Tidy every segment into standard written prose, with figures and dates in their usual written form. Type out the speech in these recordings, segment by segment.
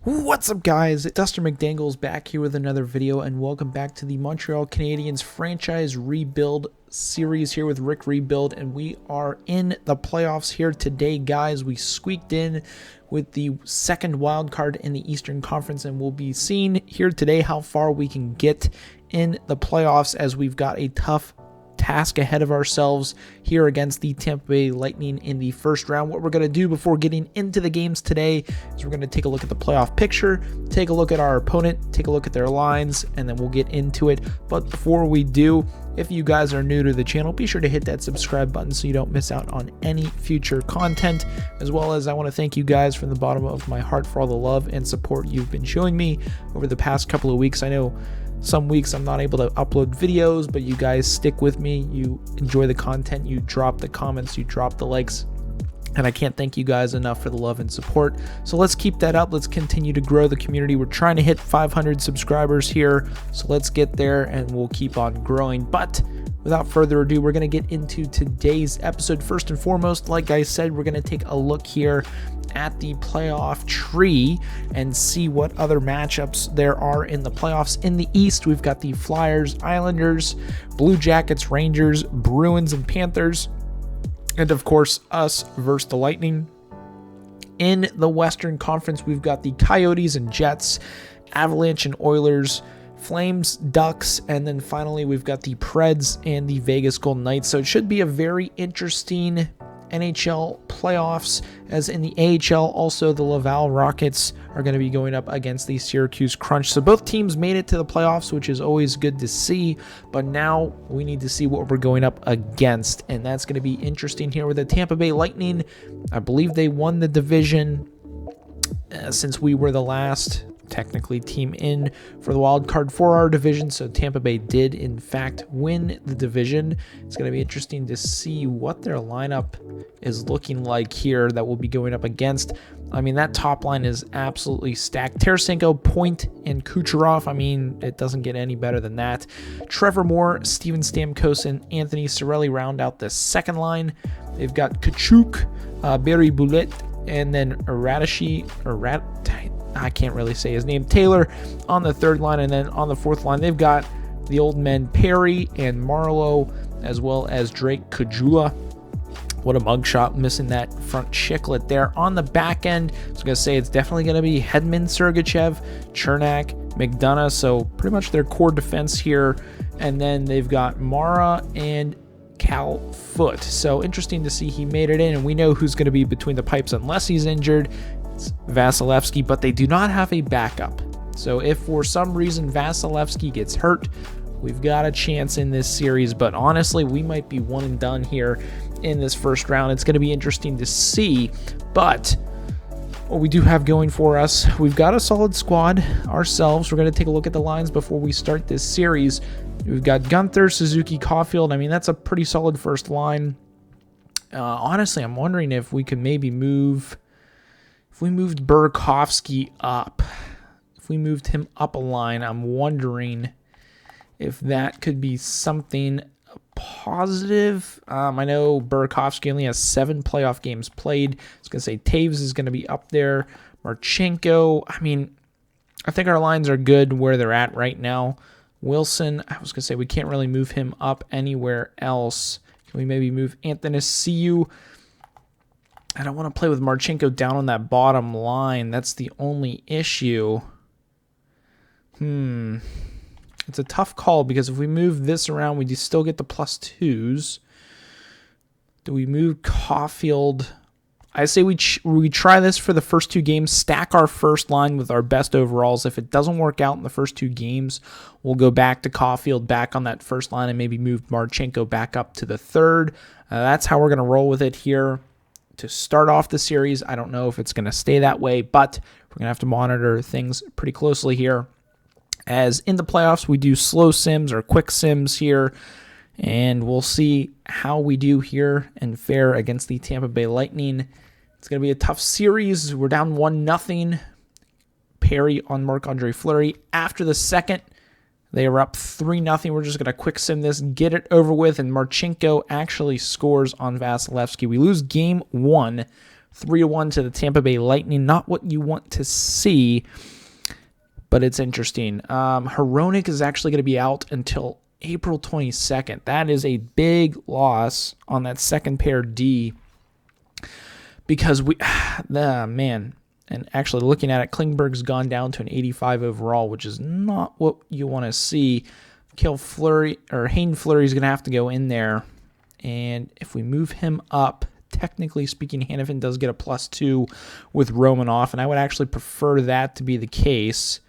What's up, guys? Dustin McDangles back here with another video, and welcome back to the Montreal Canadiens franchise rebuild series here with Rick Rebuild, and we are in the playoffs here today, guys. We squeaked in with the second wild card in the Eastern Conference, and we'll be seeing here today how far we can get in the playoffs, as we've got a tough task ahead of ourselves here against the Tampa Bay Lightning in the first round. What we're going to do before getting into the games today is we're going to take a look at the playoff picture, take a look at our opponent, take a look at their lines, and then we'll get into it. But before we do, if you guys are new to the channel, be sure to hit that subscribe button so you don't miss out on any future content, as well as I want to thank you guys from the bottom of my heart for all the love and support you've been showing me over the past couple of weeks. I know some weeks I'm not able to upload videos, but you guys stick with me. You enjoy the content, you drop the comments, you drop the likes, and I can't thank you guys enough for the love and support. So let's keep that up. Let's continue to grow the community. We're trying to hit 500 subscribers here, so let's get there and we'll keep on growing. But without further ado, we're going to get into today's episode. First and foremost, like I said, we're going to take a look here at the playoff tree and see what other matchups there are in the playoffs. In the East, we've got the Flyers, Islanders, Blue Jackets, Rangers, Bruins, and Panthers, and of course us versus the Lightning. In the Western Conference, we've got the Coyotes and Jets, Avalanche and Oilers, Flames, Ducks, and then finally we've got the Preds and the Vegas Golden Knights. So it should be a very interesting NHL playoffs, as in the AHL also the Laval Rockets are going to be going up against the Syracuse Crunch. So both teams made it to the playoffs, which is always good to see, but now we need to see what we're going up against, and that's going to be interesting here with the Tampa Bay Lightning. I believe they won the division since we were the last technically team in for the wild card for our division, so Tampa Bay did in fact win the division. It's going to be interesting to see what their lineup is looking like here that we'll be going up against. I mean, that top line is absolutely stacked. Tarasenko, Point, and Kucherov. I mean, it doesn't get any better than that. Trevor Moore, Steven Stamkos, and Anthony Cirelli round out the second line. They've got Kachuk, Barry Boulet, and then I can't really say his name, Taylor on the third line, and then on the fourth line they've got the old men Perry and Marlowe, as well as Drake Caggiula. What a mugshot, missing that front chiclet there. On the back end, I was going to say it's definitely going to be Hedman, Sergachev, Chernak, McDonough, so pretty much their core defense here. And then they've got Mara and Cal Foot. So interesting to see he made it in, and we know who's going to be between the pipes unless he's injured. It's Vasilevsky, but they do not have a backup. So if for some reason Vasilevsky gets hurt, we've got a chance in this series, but honestly, we might be one and done here in this first round. It's going to be interesting to see, but what we do have going for us, we've got a solid squad ourselves. We're going to take a look at the lines before we start this series. We've got Gunther, Suzuki, Caulfield. I mean, that's a pretty solid first line. Honestly, I'm wondering if we could maybe move, if we moved Burakovsky up, if we moved him up a line, I'm wondering if that could be something positive. I know Burakovsky only has 7 playoff games played. I was going to say Taves is going to be up there. Marchenko, I mean, I think our lines are good where they're at right now. Wilson, I was going to say we can't really move him up anywhere else. Can we maybe move Anthony Ciu? I don't want to play with Marchenko down on that bottom line. That's the only issue. It's a tough call, because if we move this around, we do still get the +2s. Do we move Caulfield? I say we try this for the first 2 games, stack our first line with our best overalls. If it doesn't work out in the first 2 games, we'll go back to Caulfield, back on that first line, and maybe move Marchenko back up to the third. That's how we're going to roll with it here to start off the series. I don't know if it's going to stay that way, but we're going to have to monitor things pretty closely here, as in the playoffs we do slow sims or quick sims here, and we'll see how we do here and fare against the Tampa Bay Lightning. It's going to be a tough series. We're down 1-0. Perry on Marc-Andre Fleury. After the second, they are up 3-0. We're just going to quick sim this, get it over with, and Marchenko actually scores on Vasilevsky. We lose game 1, 3-1 to the Tampa Bay Lightning. Not what you want to see, but it's interesting. Hronek is actually going to be out until April 22nd. That is a big loss on that second pair D because man, and actually looking at it, Klingberg's gone down to an 85 overall, which is not what you want to see. Hayden Fleury is going to have to go in there, and if we move him up, technically speaking, Hanifin does get a +2 with Romanoff, and I would actually prefer that to be the case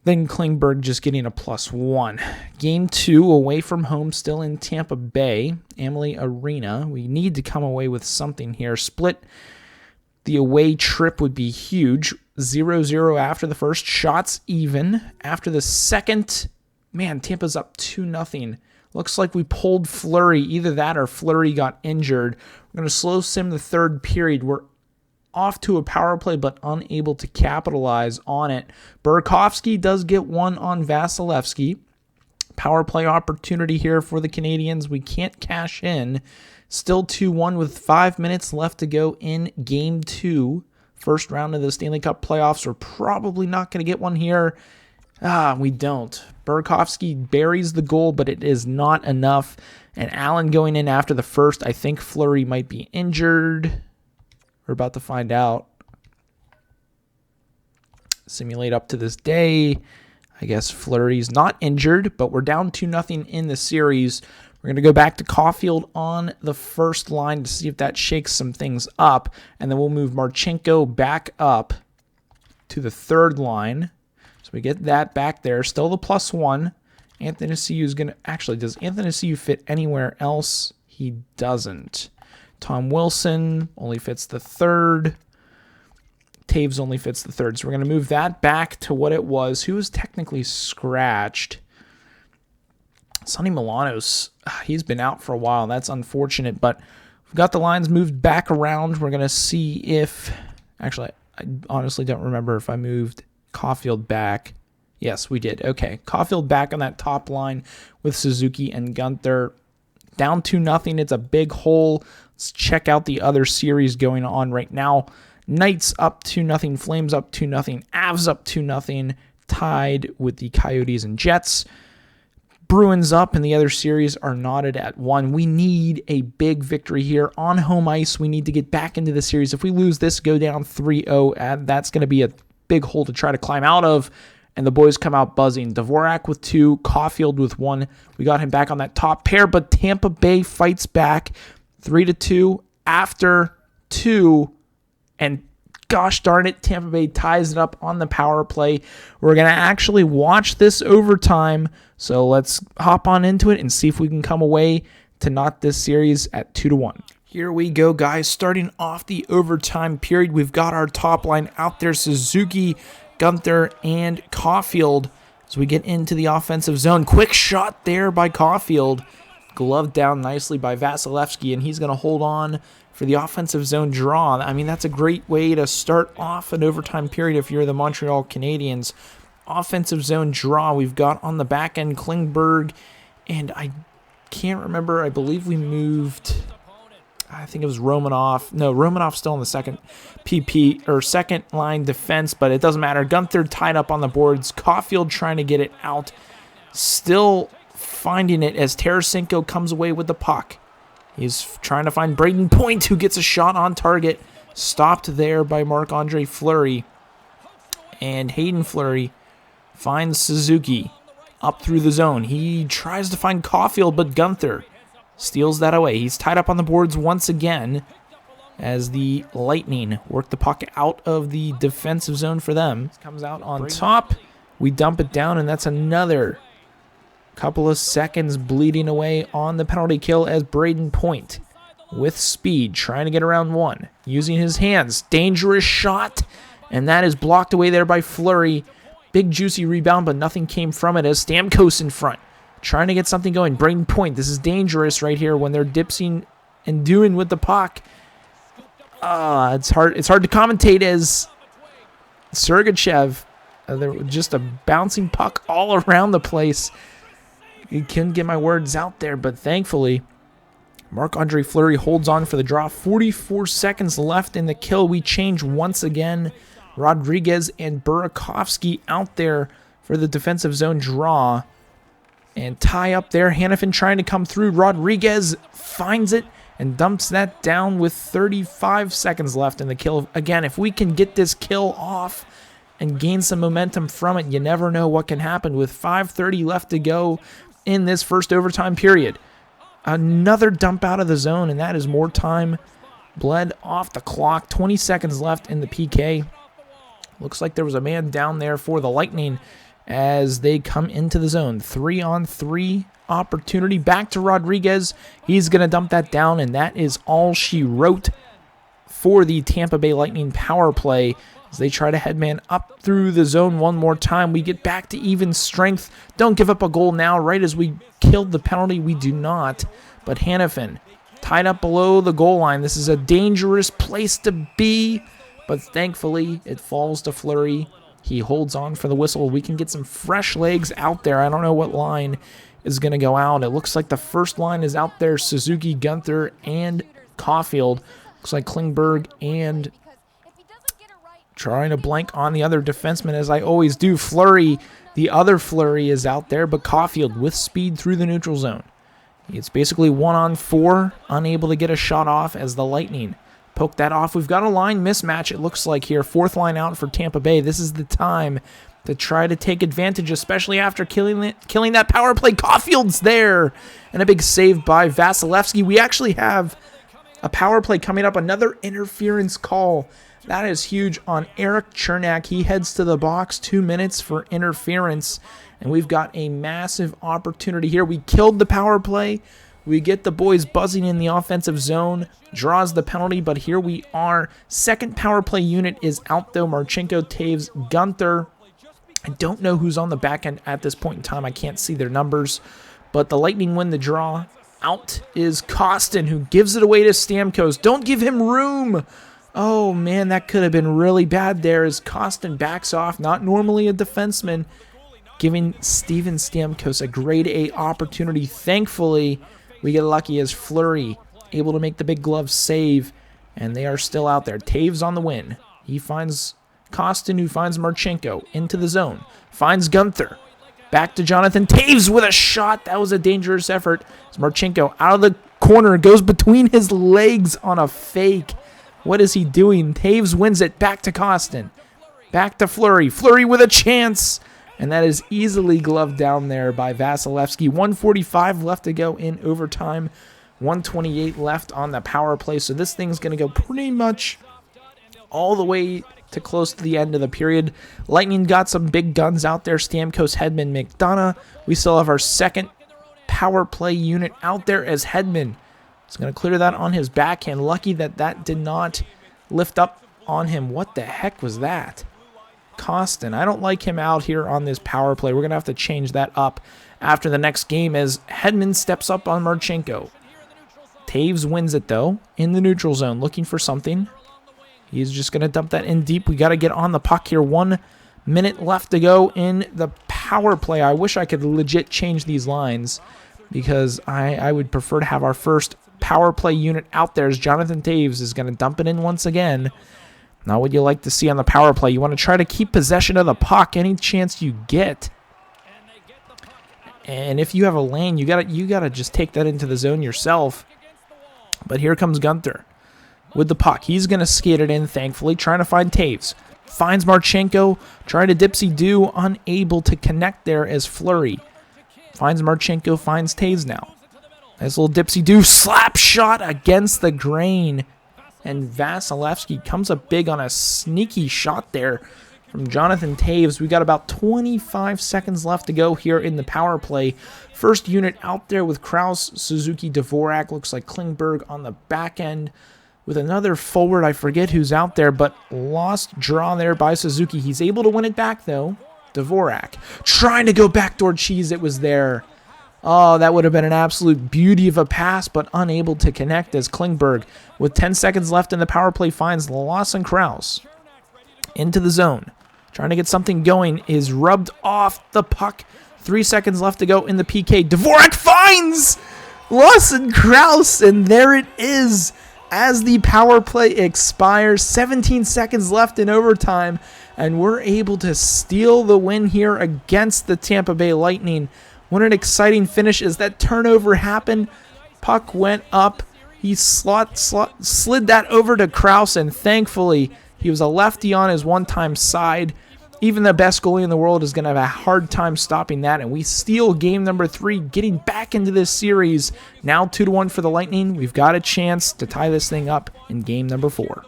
than Klingberg just getting a +1. Game 2 away from home, still in Tampa Bay, Amalie Arena. We need to come away with something here. Split the away trip would be huge. 0-0 after the first. Shots even. After the second, man, Tampa's up 2-0. Looks like we pulled Fleury. Either that or Fleury got injured. We're going to slow sim the third period. We're off to a power play, but unable to capitalize on it. Burakovsky does get one on Vasilevsky. Power play opportunity here for the Canadiens. We can't cash in. Still 2-1 with 5 minutes left to go in Game 2. First round of the Stanley Cup playoffs. We're probably not going to get one here. We don't. Burakovsky buries the goal, but it is not enough. And Allen going in after the first. I think Fleury might be injured. We're about to find out. Simulate up to this day. I guess Fleury's not injured, but we're down 2-0 in the series. We're going to go back to Caulfield on the first line to see if that shakes some things up. And then we'll move Marchenko back up to the third line. So we get that back there. Still the +1. Anthony Ciu is going to... Actually, does Anthony Ciu fit anywhere else? He doesn't. Tom Wilson only fits the third. Taves only fits the third. So we're going to move that back to what it was. Who was technically scratched? Sonny Milanos. He's been out for a while. That's unfortunate, but we've got the lines moved back around. We're going to see if... Actually, I honestly don't remember if I moved Caulfield back. Yes, we did. Okay, Caulfield back on that top line with Suzuki and Gunther. Down 2-0. It's a big hole. Let's check out the other series going on right now. Knights up 2-0. Flames up 2-0. Avs up 2-0. Tied with the Coyotes and Jets. Bruins up, and the other series are knotted at 1. We need a big victory here on home ice. We need to get back into the series. If we lose this, go down 3-0, that's going to be a big hole to try to climb out of. And the boys come out buzzing. Dvorak with 2, Caulfield with 1. We got him back on that top pair, but Tampa Bay fights back 3-2 after 2. And gosh darn it, Tampa Bay ties it up on the power play. We're going to actually watch this overtime. So let's hop on into it and see if we can come away to knot this series at 2-1. Here we go, guys. Starting off the overtime period, we've got our top line out there. Suzuki, Gunther, and Caulfield as we get into the offensive zone. Quick shot there by Caulfield. Gloved down nicely by Vasilevsky, and he's going to hold on for the offensive zone draw. I mean, that's a great way to start off an overtime period if you're the Montreal Canadiens. Offensive zone draw. We've got on the back end Klingberg, and I can't remember. I believe we moved... I think it was Romanoff. No, Romanoff's still in the second PP or second line defense, but it doesn't matter. Gunther tied up on the boards. Caulfield trying to get it out. Still finding it as Tarasenko comes away with the puck. He's trying to find Braden Point, who gets a shot on target. Stopped there by Marc-Andre Fleury. And Hayden Fleury finds Suzuki up through the zone. He tries to find Caulfield, but Gunther steals that away. He's tied up on the boards once again as the Lightning work the puck out of the defensive zone for them. Comes out on top. We dump it down, and that's another couple of seconds bleeding away on the penalty kill as Braden Point with speed trying to get around one. Using his hands. Dangerous shot, and that is blocked away there by Fleury. Big juicy rebound, but nothing came from it as Stamkos in front. Trying to get something going. Braden Point. This is dangerous right here when they're dipsing and doing with the puck. It's hard to commentate as Sergachev. There was just a bouncing puck all around the place. I couldn't get my words out there, but thankfully Marc-Andre Fleury holds on for the draw. 44 seconds left in the kill. We change once again. Rodriguez and Burakovsky out there for the defensive zone draw. And tie up there. Hanifin trying to come through. Rodriguez finds it and dumps that down with 35 seconds left in the kill. Again, if we can get this kill off and gain some momentum from it, you never know what can happen. With 5:30 left to go in this first overtime period. Another dump out of the zone, and that is more time bled off the clock. 20 seconds left in the PK. Looks like there was a man down there for the Lightning as they come into the zone. 3-on-3 opportunity. Back to Rodriguez. He's going to dump that down, and that is all she wrote for the Tampa Bay Lightning power play as they try to headman up through the zone one more time. We get back to even strength. Don't give up a goal now. Right as we killed the penalty, we do not. But Hanifin tied up below the goal line. This is a dangerous place to be, but thankfully it falls to Fleury. He holds on for the whistle. We can get some fresh legs out there. I don't know what line is going to go out. It looks like the first line is out there. Suzuki, Gunther, and Caulfield. Looks like Klingberg and trying to blank on the other defenseman as I always do. Fleury, the other Fleury is out there, but Caulfield with speed through the neutral zone. It's basically 1-on-4, unable to get a shot off as the Lightning poke that off. We've got a line mismatch, it looks like here. Fourth line out for Tampa Bay. This is the time to try to take advantage, especially after killing that power play. Caulfield's there, and a big save by Vasilevsky. We actually have a power play coming up, another interference call. That is huge on Eric Chernak. He heads to the box, 2 minutes for interference, and we've got a massive opportunity here. We killed the power play. We get the boys buzzing in the offensive zone, draws the penalty, but here we are. Second power play unit is out though. Marchenko, Taves, Gunther. I don't know who's on the back end at this point in time. I can't see their numbers, but the Lightning win the draw. Out is Kostin, who gives it away to Stamkos. Don't give him room. Oh man, that could have been really bad there as Kostin backs off. Not normally a defenseman, giving Steven Stamkos a grade A opportunity. Thankfully, we get lucky as Fleury able to make the big glove save, and they are still out there. Taves on the win. He finds Kostin, who finds Marchenko into the zone. Finds Gunther. Back to Jonathan Taves with a shot. That was a dangerous effort. As Marchenko out of the corner, goes between his legs on a fake. What is he doing? Taves wins it. Back to Kostin. Back to Fleury. Fleury with a chance. And that is easily gloved down there by Vasilevsky. 1:45 left to go in overtime. 1:28 left on the power play. So this thing's going to go pretty much all the way to close to the end of the period. Lightning got some big guns out there. Stamkos, Hedman, McDonough. We still have our second power play unit out there as Hedman is going to clear that on his backhand. Lucky that that did not lift up on him. What the heck was that? Kostin. I don't like him out here on this power play. We're going to have to change that up after the next game as Hedman steps up on Marchenko. Taves wins it, though, in the neutral zone, looking for something. He's just going to dump that in deep. We got to get on the puck here. 1 minute left to go in the power play. I wish I could legit change these lines because I would prefer to have our first power play unit out there as Jonathan Taves is going to dump it in once again. Not what you like to see on the power play. You want to try to keep possession of the puck any chance you get. And if you have a lane, you gotta just take that into the zone yourself. But here comes Gunther with the puck. He's going to skate it in, thankfully, trying to find Taves. Finds Marchenko, trying to dipsy-do, unable to connect there as Fleury. Finds Marchenko, finds Taves now. Nice little dipsy-do, slap shot against the grain. And Vasilevsky comes up big on a sneaky shot there from Jonathan Taves. We got about 25 seconds left to go here in the power play. First unit out there with Kraus, Suzuki, Dvorak. Looks like Klingberg on the back end with another forward. I forget who's out there, but lost draw there by Suzuki. He's able to win it back, though. Dvorak trying to go backdoor cheese. It was there. Oh, that would have been an absolute beauty of a pass, but unable to connect as Klingberg, with 10 seconds left in the power play, finds Lawson Kraus into the zone. Trying to get something going, is rubbed off the puck. 3 seconds left to go in the PK. Dvorak finds Lawson Krause, and there it is. As the power play expires, 17 seconds left in overtime, and we're able to steal the win here against the Tampa Bay Lightning. What an exciting finish as that turnover happened. Puck went up. He slid that over to Krause, and thankfully, he was a lefty on his one-time side. Even the best goalie in the world is going to have a hard time stopping that, and we steal game number 3, getting back into this series. Now 2-1 for the Lightning. We've got a chance to tie this thing up in game number 4.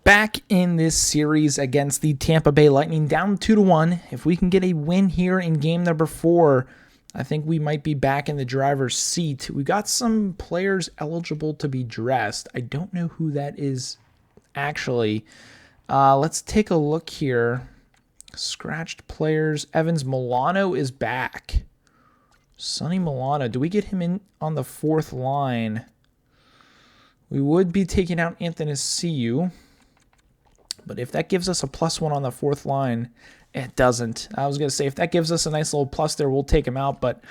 Back in this series against the Tampa Bay Lightning, down 2-1. If we can get a win here in game number 4, I think we might be back in the driver's seat. We got some players eligible to be dressed. I don't know who that is actually. Let's take a look here. Scratched players. Evans Milano is back. Sonny Milano. Do we get him in on the 4th line? We would be taking out Anthony Ciu. But if that gives us a +1 on the 4th line, it doesn't. I was going to say, if that gives us a nice little plus there, we'll take him out, but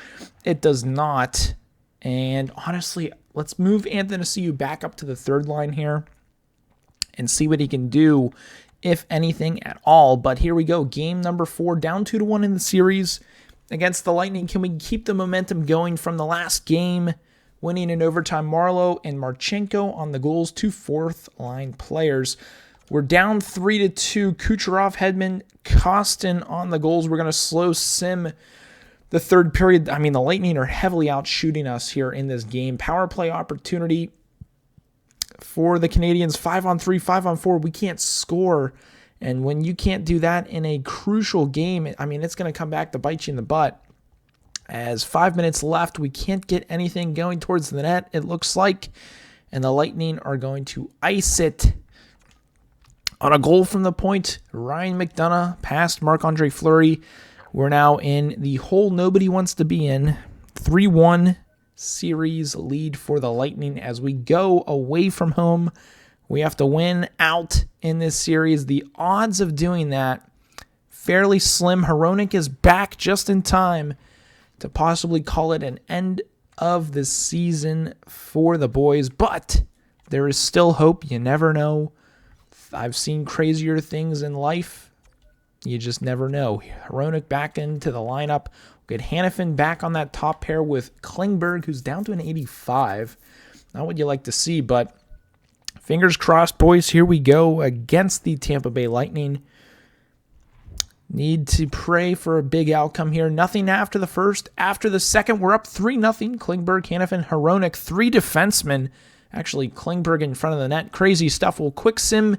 it does not. And honestly, let's move Anthony Ciu back up to the 3rd line here and see what he can do, if anything at all. But here we go. Game number 4, down 2-1 in the series against the Lightning. Can we keep the momentum going from the last game, winning in overtime? Marlowe and Marchenko on the goals, 2 4th-line players. We're down 3-2. Kucherov, Hedman, Kostin on the goals. We're going to slow sim the 3rd period. I mean, the Lightning are heavily outshooting us here in this game. Power play opportunity for the Canadiens, 5-on-3, 5-on-4. We can't score. And when you can't do that in a crucial game, I mean, it's going to come back to bite you in the butt. As 5 minutes left, we can't get anything going towards the net, it looks like. And the Lightning are going to ice it. On a goal from the point, Ryan McDonough past Marc-Andre Fleury. We're now in the hole nobody wants to be in. 3-1 series lead for the Lightning as we go away from home. We have to win out in this series. The odds of doing that, fairly slim. Hronek is back just in time to possibly call it an end of the season for the boys. But there is still hope. You never know. I've seen crazier things in life. You just never know. Hronek back into the lineup. We'll get Hanifin back on that top pair with Klingberg, who's down to an 85. Not what you like to see, but fingers crossed, boys. Here we go against the Tampa Bay Lightning. Need to pray for a big outcome here. Nothing after the first. After the second, we're up 3-0. Klingberg, Hanifin, Hronek, 3 defensemen. Actually, Klingberg in front of the net. Crazy stuff. We'll quick sim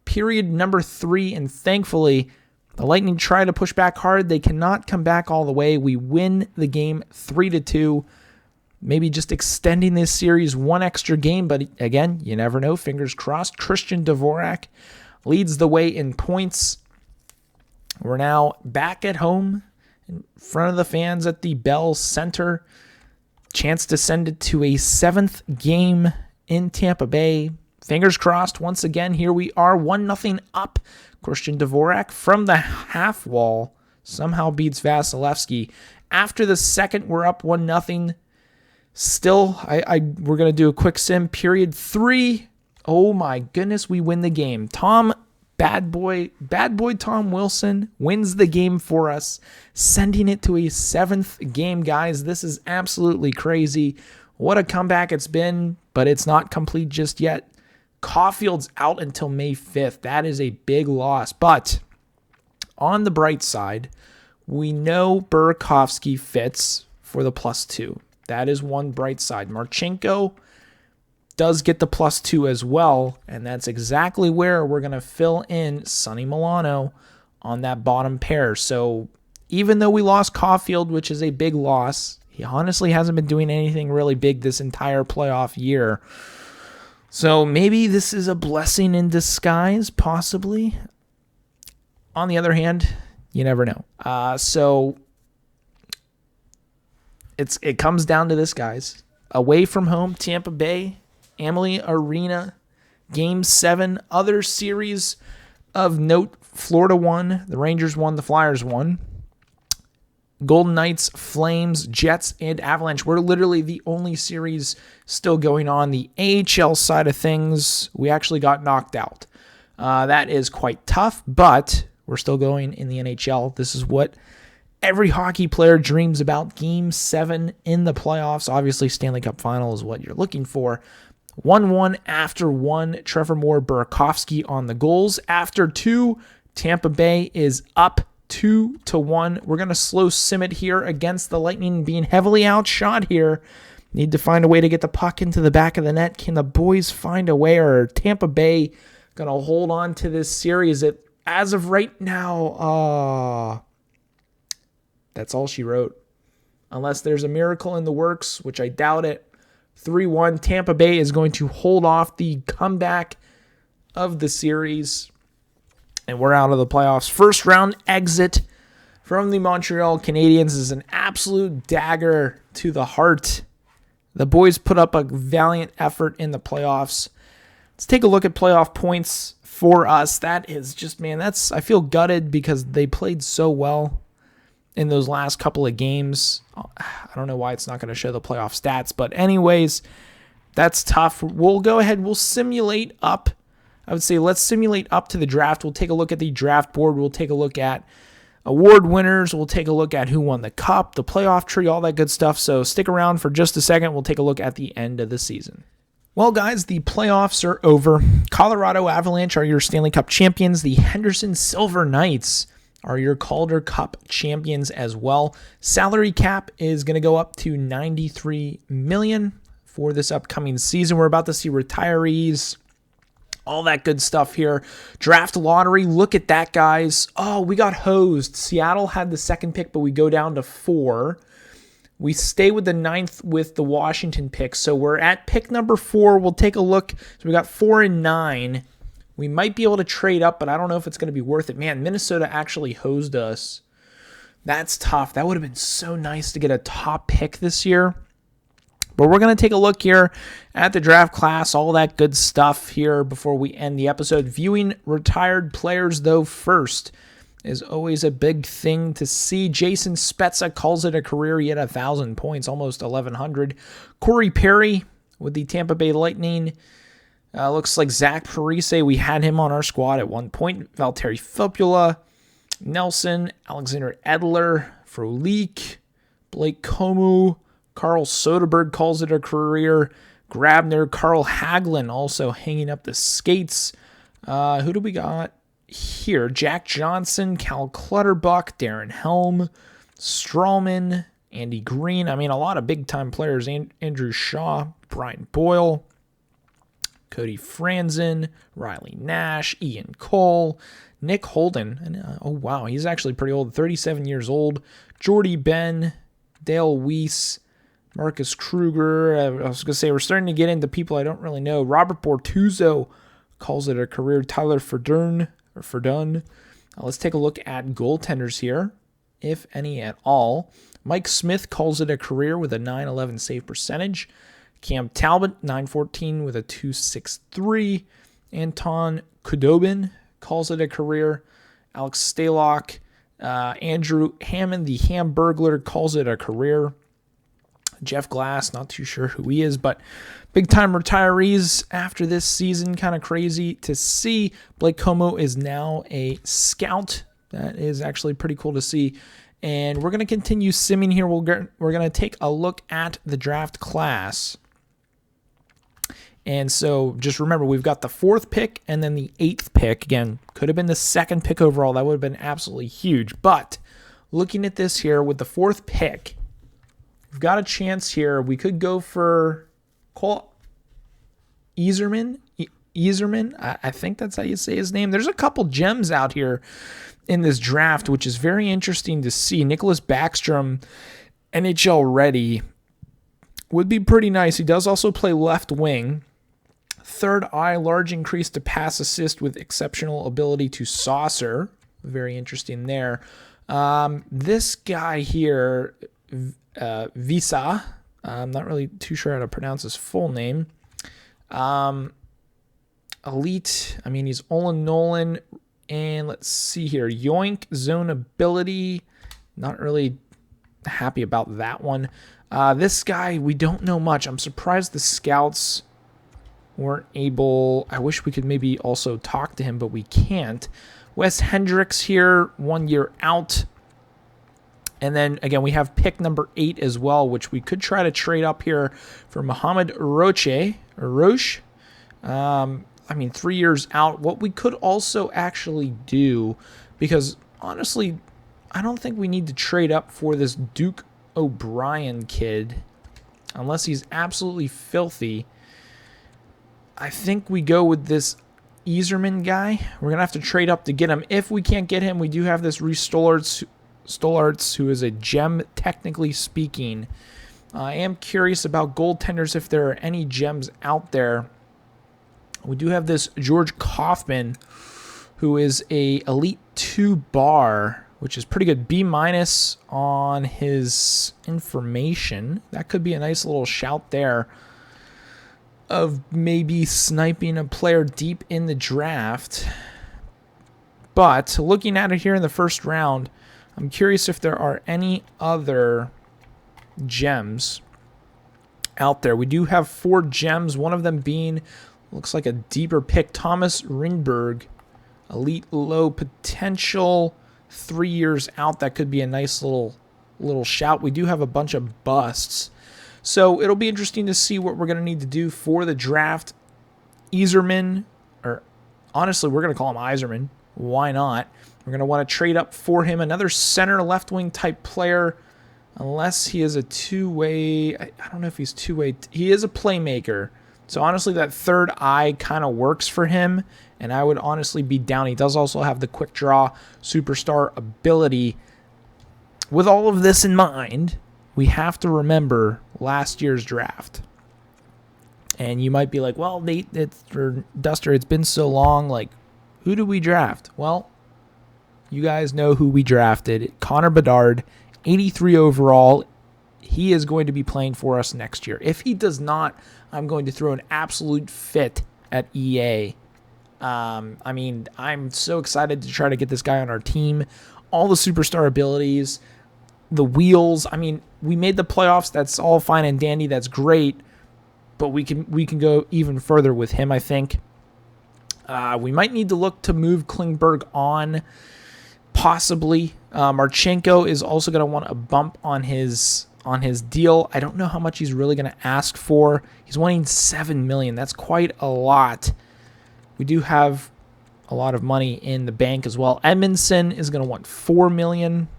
period number 3, and thankfully, the Lightning try to push back hard. They cannot come back all the way. We win the game 3-2. Maybe just extending this series one extra game, but again, you never know. Fingers crossed. Christian Dvorak leads the way in points. We're now back at home in front of the fans at the Bell Center. Chance to send it to a 7th game in Tampa Bay. Fingers crossed. Once again, here we are, 1-0 up. Christian Dvorak from the half wall somehow beats Vasilevsky. After the second, we're up 1-0. Still, we're going to do a quick sim. Period 3. Oh my goodness, we win the game. Bad boy Tom Wilson wins the game for us, sending it to a 7th game, guys. This is absolutely crazy. What a comeback it's been, but it's not complete just yet. Caulfield's out until May 5th. That is a big loss. But on the bright side, we know Burakovsky fits for the +2. That is one bright side. Marchenko does get the +2 as well, and that's exactly where we're going to fill in Sonny Milano on that bottom pair. So even though we lost Caulfield, which is a big loss, he honestly hasn't been doing anything really big this entire playoff year. So maybe this is a blessing in disguise, possibly. On the other hand, you never know. So it comes down to this, guys. Away from home, Tampa Bay, Amalie Arena, Game 7. Other series of note, Florida won, the Rangers won, the Flyers won. Golden Knights, Flames, Jets, and Avalanche. We're literally the only series still going on. The AHL side of things, we actually got knocked out. That is quite tough, but we're still going in the NHL. This is what every hockey player dreams about. Game 7 in the playoffs. Obviously, Stanley Cup Final is what you're looking for. 1-1 after 1. Trevor Moore, Burakovsky on the goals. After 2, Tampa Bay is up 2-1. We're going to slow sim it here against the Lightning, being heavily outshot here. Need to find a way to get the puck into the back of the net. Can the boys find a way, or Tampa Bay going to hold on to this series? As of right now, that's all she wrote. Unless there's a miracle in the works, which I doubt it. 3-1. Tampa Bay is going to hold off the comeback of the series, and we're out of the playoffs. First round exit from the Montreal Canadiens is an absolute dagger to the heart. The boys put up a valiant effort in the playoffs. Let's take a look at playoff points for us. That is just, man, I feel gutted because they played so well in those last couple of games. I don't know why it's not going to show the playoff stats, but anyways, that's tough. We'll go ahead. We'll simulate up. I would say let's simulate up to the draft. We'll take a look at the draft board. We'll take a look at award winners. We'll take a look at who won the cup, the playoff tree, all that good stuff. So stick around for just a second. We'll take a look at the end of the season. Well, guys, the playoffs are over. Colorado Avalanche are your Stanley Cup champions. The Henderson Silver Knights are your Calder Cup champions as well. Salary cap is going to go up to $93 million for this upcoming season. We're about to see retirees, all that good stuff here. Draft lottery, look at that, guys. Oh, we got hosed. Seattle had the second pick, but we go down to 4. We stay with the 9th with the Washington pick. So we're at pick number 4. We'll take a look. So we got 4 and 9. We might be able to trade up, but I don't know if it's going to be worth it. Man, Minnesota actually hosed us. That's tough. That would have been so nice to get a top pick this year. But we're going to take a look here at the draft class, all that good stuff here before we end the episode. Viewing retired players, though, first is always a big thing to see. Jason Spezza calls it a career. He had 1,000 points, almost 1,100. Corey Perry with the Tampa Bay Lightning. Looks like Zach Parise, we had him on our squad at one point. Valtteri Filppula, Nelson, Alexander Edler, Frolik, Blake Comeau, Carl Soderberg calls it a career. Grabner, Carl Hagelin also hanging up the skates. Who do we got here? Jack Johnson, Cal Clutterbuck, Darren Helm, Strawman, Andy Green. I mean, a lot of big-time players. Andrew Shaw, Brian Boyle, Cody Franzen, Riley Nash, Ian Cole, Nick Holden. And, oh, wow, he's actually pretty old, 37 years old. Jordy Ben, Dale Weiss, Marcus Kruger. I was going to say, we're starting to get into people I don't really know. Robert Bortuzzo calls it a career. Tyler Verdun. Let's take a look at goaltenders here, if any at all. Mike Smith calls it a career with a .911 save percentage. Cam Talbot, .914 with a .263. Anton Khudobin calls it a career. Alex Stalock. Andrew Hammond, the Hamburglar, calls it a career. Jeff Glass, not too sure who he is, but big-time retirees after this season. Kind of crazy to see. Blake Comeau is now a scout. That is actually pretty cool to see. And we're going to continue simming here. We're going to take a look at the draft class. And so just remember, we've got the 4th pick and then the 8th pick. Again, could have been the 2nd pick overall. That would have been absolutely huge. But looking at this here with the 4th pick, we've got a chance here. We could go for Cole Yzerman. I think that's how you say his name. There's a couple gems out here in this draft, which is very interesting to see. Nicholas Backstrom, NHL ready, would be pretty nice. He does also play left wing. Third eye, large increase to pass assist with exceptional ability to saucer. Very interesting there. This guy here, Visa, I'm not really too sure how to pronounce his full name. Elite, I mean, he's Olin Nolan. And let's see here. Yoink, zone ability. Not really happy about that one. This guy, we don't know much. I'm surprised the scouts weren't able. I wish we could maybe also talk to him, but we can't. Wes Hendricks here, 1 year out. And then, again, we have pick number 8 as well, which we could try to trade up here for Mohamed Roche. 3 years out. What we could also actually do, because honestly, I don't think we need to trade up for this Duke O'Brien kid, unless he's absolutely filthy. I think we go with this Yzerman guy. We're going to have to trade up to get him. If we can't get him, we do have this Reece Stolarz, who is a gem, technically speaking. I am curious about goaltenders, if there are any gems out there. We do have this George Kaufman, who is a Elite 2 bar, which is pretty good. B- on his information. That could be a nice little shout there of maybe sniping a player deep in the draft. But looking at it here in the first round, I'm curious if there are any other gems out there. We do have 4 gems, one of them being, looks like a deeper pick, Thomas Rindberg, Elite Low Potential, 3 years out. That could be a nice little shout. We do have a bunch of busts. So it'll be interesting to see what we're going to need to do for the draft. Yzerman, or honestly, we're going to call him Yzerman. Why not? We're going to want to trade up for him. Another center left wing type player, unless he is a two-way. I don't know if he's two-way. He is a playmaker. So honestly, that third eye kind of works for him, and I would honestly be down. He does also have the quick draw superstar ability. With all of this in mind, we have to remember last year's draft. And you might be like, well, Nate, Duster, it's been so long. Like, who did we draft? Well, you guys know who we drafted. Connor Bedard, 83 overall. He is going to be playing for us next year. If he does not, I'm going to throw an absolute fit at EA. I'm so excited to try to get this guy on our team. All the superstar abilities, the wheels. We made the playoffs. That's all fine and dandy. That's great. But we can go even further with him, I think. We might need to look to move Klingberg on, possibly. Marchenko is also going to want a bump on his deal. I don't know how much he's really going to ask for. He's wanting $7 million. That's quite a lot. We do have a lot of money in the bank as well. Edmondson is going to want $4 million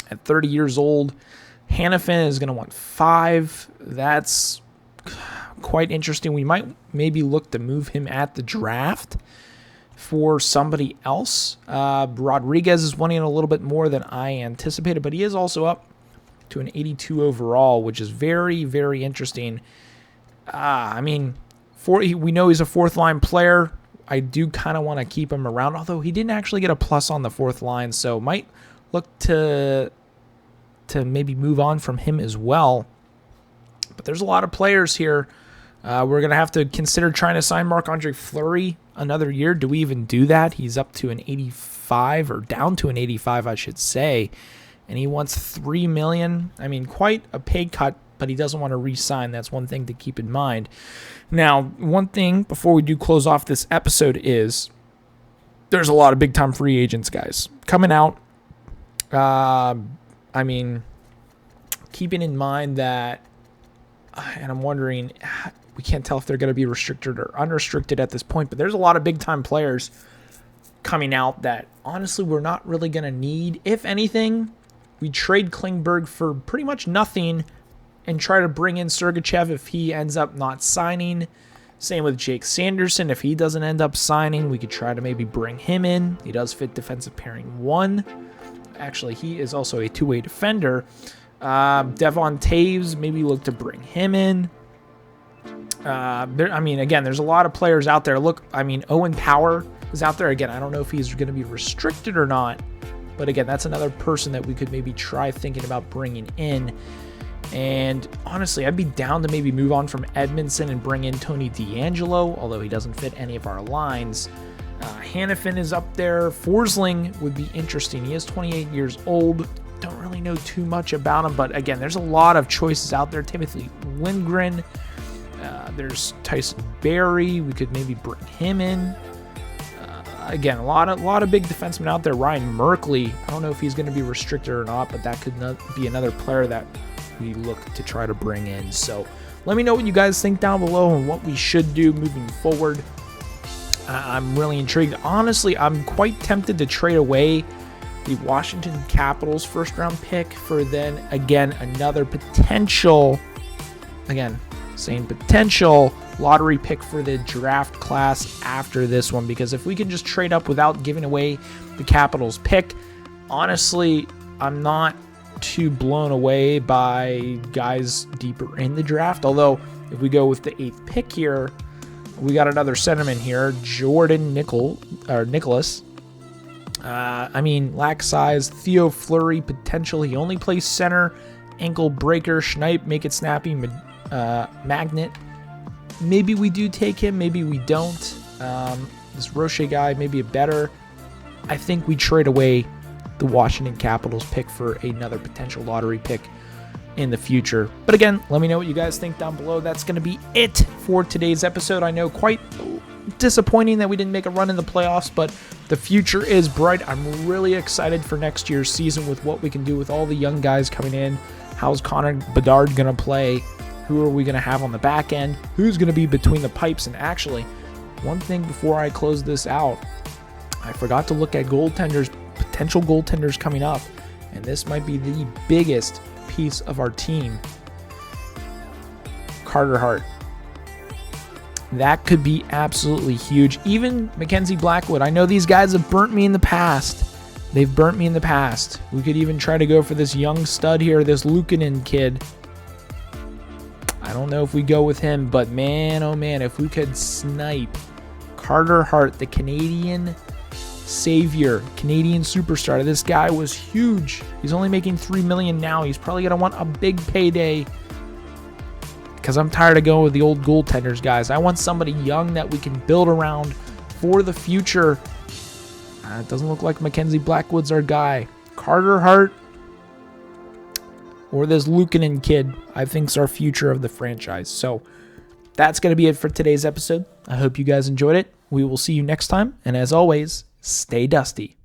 at 30 years old. Hannafin is going to want $5 million. That's quite interesting. We might maybe look to move him at the draft for somebody else. Rodriguez is wanting a little bit more than I anticipated, but he is also up to an 82 overall, which is very, very interesting. We know he's a fourth line player. I do kind of want to keep him around, although he didn't actually get a plus on the fourth line, so might look to maybe move on from him as well. But there's a lot of players here. We're going to have to consider trying to sign Marc-Andre Fleury another year. Do we even do that? He's up to an 85, or down to an 85, I should say. And he wants $3 million. Quite a pay cut, but he doesn't want to re-sign. That's one thing to keep in mind. Now, one thing before we do close off this episode is there's a lot of big-time free agents, guys, coming out. Keeping in mind that, and I'm wondering, we can't tell if they're going to be restricted or unrestricted at this point, but there's a lot of big-time players coming out that, honestly, we're not really going to need. If anything, we trade Klingberg for pretty much nothing and try to bring in Sergachev if he ends up not signing. Same with Jake Sanderson. If he doesn't end up signing, we could try to maybe bring him in. He does fit defensive pairing 1. Actually, he is also a two-way defender. Devon Taves, maybe look to bring him in. Again, there's a lot of players out there. Look, Owen Power is out there. Again, I don't know if he's going to be restricted or not. But again, that's another person that we could maybe try thinking about bringing in. And honestly, I'd be down to maybe move on from Edmondson and bring in Tony DeAngelo, although he doesn't fit any of our lines. Hannafin is up there. Forsling would be interesting. He is 28 years old. don't really know too much about him, but again, there's a lot of choices out there. Timothy Lindgren, there's Tyson Barrie. We could maybe bring him in. Again, a lot of big defensemen out there. Ryan Merkley, I don't know if he's going to be restricted or not, but that could be another player that we look to try to bring in. So let me know what you guys think down below and what we should do moving forward. I'm really intrigued. Honestly, I'm quite tempted to trade away the Washington Capitals first round pick for then again another potential, again saying potential, lottery pick for the draft class after this one, because if we can just trade up without giving away the Capitals pick, honestly, I'm not too blown away by guys deeper in the draft. Although if we go with the 8th pick here, we got another centerman here, Jordan Nicholas. I mean, lack size. Theo Fleury, potential. He only plays center. Ankle breaker. Schneip, make it snappy. Magnet. Maybe we do take him. Maybe we don't. This Rocher guy, maybe a better. I think we trade away the Washington Capitals pick for another potential lottery pick in the future. But again, let me know what you guys think down below. That's going to be it for today's episode. I know, quite disappointing that we didn't make a run in the playoffs, but the future is bright. I'm really excited for next year's season with what we can do with all the young guys coming in. How's Connor Bedard going to play? Who are we going to have on the back end? Who's going to be between the pipes? And actually, one thing before I close this out, I forgot to look at goaltenders, potential goaltenders coming up, and this might be the biggest piece of our team. Carter Hart. That could be absolutely huge. Even Mackenzie Blackwood. I know these guys have burnt me in the past. They've burnt me in the past. We could even try to go for this young stud here, this Luukkonen kid. I don't know if we go with him, but man, oh man, if we could snipe Carter Hart, the Canadian savior, Canadian superstar. This guy was huge. He's only making $3 million now. He's probably going to want a big payday, because I'm tired of going with the old goaltenders, guys. I want somebody young that we can build around for the future. It doesn't look like Mackenzie Blackwood's our guy. Carter Hart or this Luukkonen kid, I think, is our future of the franchise. So that's going to be it for today's episode. I hope you guys enjoyed it. We will see you next time. And as always, stay dusty.